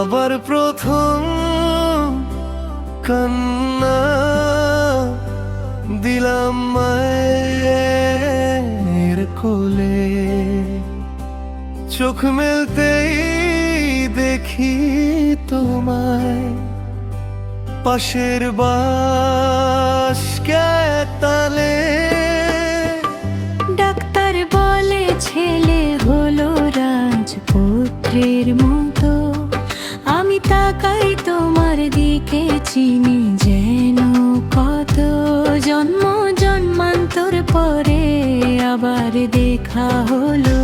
আবার প্রথম কান্না দিলাম মায়ের কোলে, চোখ মেলতেই দেখি তোমায় পাশের বাঁশখালী। ডাক্তার বলে ছেলে হলো রাজপুত্রের মতো, আমি তাকাই তোমার দিকে চিনি যেন কত জন্ম জন্মান্তর পরে আবার দেখা হলো।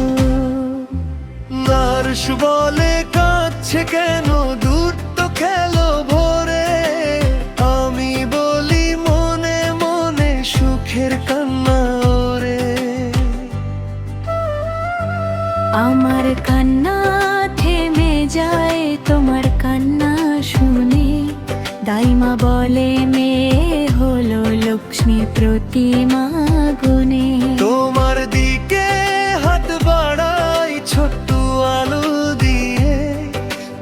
নার্স বলে কাঁদছে কেন, দুধ তো খেলো ভোরে, আমি বলি মনে মনে সুখের কান্না ওরে। আমার কান্না থেমে যায় তোমার কান্না শুনে, দাইমা বলে মেয়ে হলো লক্ষ্মী প্রতিমা গুণে। তোমার দিকে হাত বাড়াই ছোট্ট আলো দিয়ে,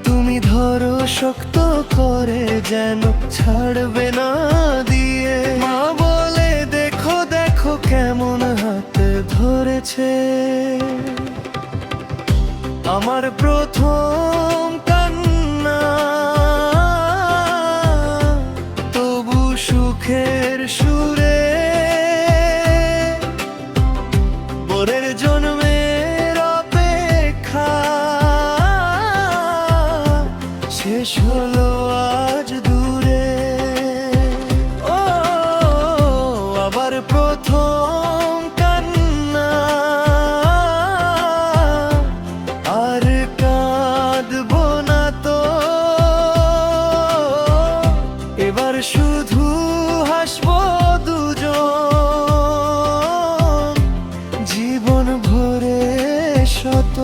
তুমি ধরো শক্ত করে যেন ছাড়বে না দিয়ে। মা বলে দেখো দেখো কেমন হাত ধরেছে। আমার প্রথম কান্না তবু সুখের সুরে, পরের জন্মের অপেক্ষা শেষ হলো আজ দূরে। ও আবার প্রথম কান্না, আর কাঁদবো না তো, এবার শুধু হাসবো দুজন জীবন ভরে শত।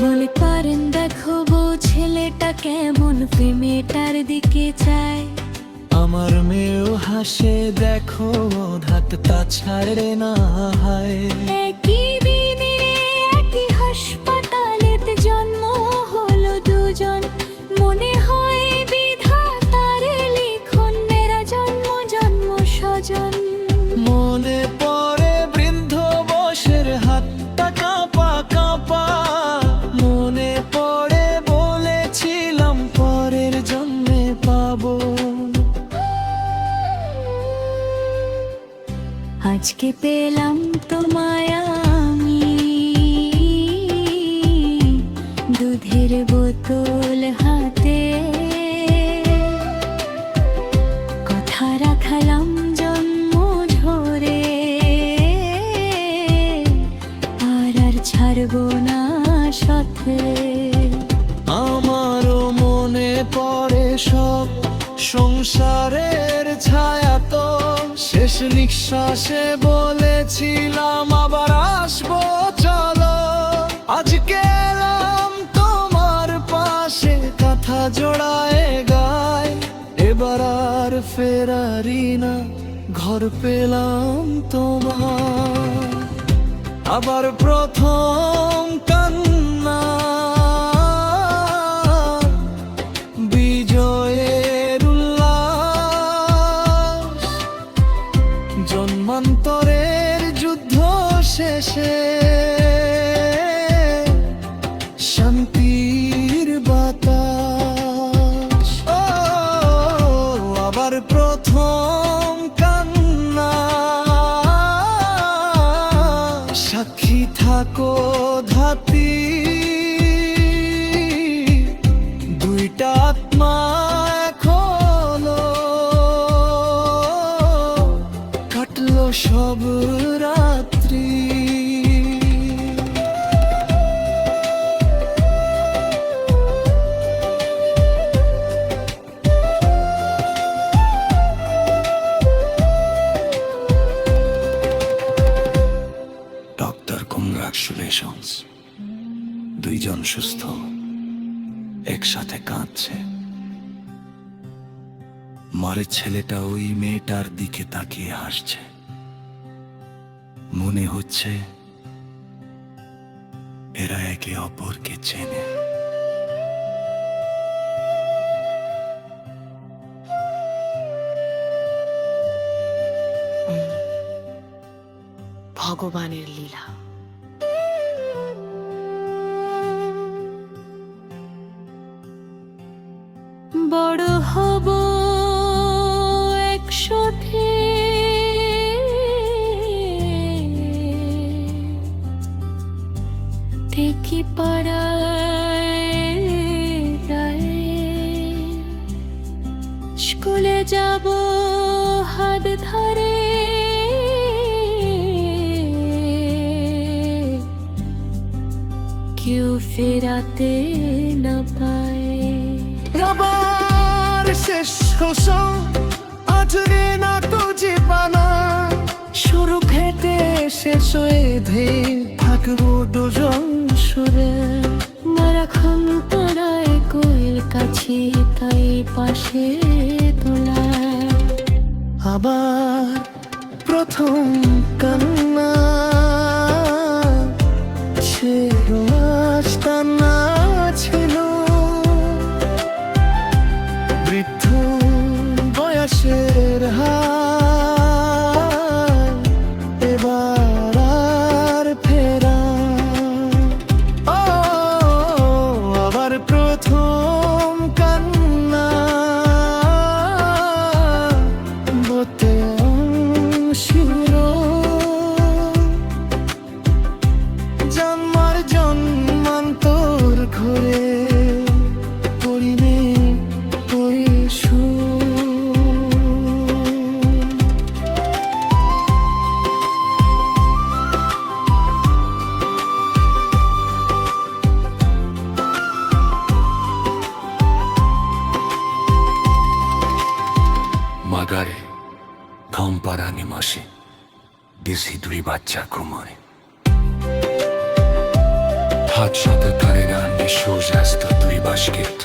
বলে পারেন দেখো বউ ছেলেটা কেমন প্রেমেটার দিকে চায়। আমার মেয়েও হাসে দেখো, হাতটা ছাড়ে না হায়। একই দিনে একই হাসপাতালেতে জন্ম হলো দুজন, মনে হয় বিধাতার লিখন মেরা জন্ম জন্ম স্বজন। মনে পড়ে বৃদ্ধ বয়সের হাতটা কাঁপা কাঁপা, মনে পড়ে বলেছিলাম পরের জন্মে পাবো। আজকে পেলাম তোমায় আমি, দুধের বোতল হাতে, কথা রাখালাম জন্ম ঝরে, আর ছাড়বো না সাথে। আমারও মনে পড়ে সব সংসারের ছায়া, তো শেষ নিঃশ্বাসে বলেছিলাম আবার আসবো চলো। আজকে এলাম তোমার পাশে, কথা জোড়ায় গায়, এবার আর ফেরারি না, ঘর পেলাম তোমার। আবার প্রথম কান্না বিজয়ের উল্লাস, জন্মান্তরের যুদ্ধ শেষে শান্তির বাতাস। ও আবার প্রথম কান্না, সাক্ষী থাকো ধাতি, দুইটা আত্মা এক হলো, কাটলো সব রাত্রি। কংগ্রাচুলেশনস, দুইজন সুস্থ একসাথে কাঁদছে। মারের ছেলেটা ওই মেয়েটার দিকে তাকিয়ে হাসছে। মনে হচ্ছে এরা একে অপরকে চেনে। ভগবানের লীলা। বড় হব একসাথে, দেখি পাড়ায় স্কুলে যাব হাত ধরে, কেউ ফেরাতে না পায়। আবার শেষ হসো আজরে না তো জীবনা, শুরু খেতে শেষ হয়ে ধীর থাকবো দুজন সুরে। মারাখন তোরায় কোয়েল কাছে, তাই পাশে তোলা। আবার প্রথম কান্না, সে আস্তানা ছিল বৃদ্ধ বয়সের হার, এবার আর ফেরা। ও আবার প্রথম কান্না, বতে শুরু জন্মার জন্মান্তর ঘরে পড়িনে পড়িসু। মাগারে ঘাম পাড়ানি মাসে দেশি দুই বাচ্চা ঘুমায়। হাত সাথে তারে রান্নে সোজ আসতো দুই বাস্কেট।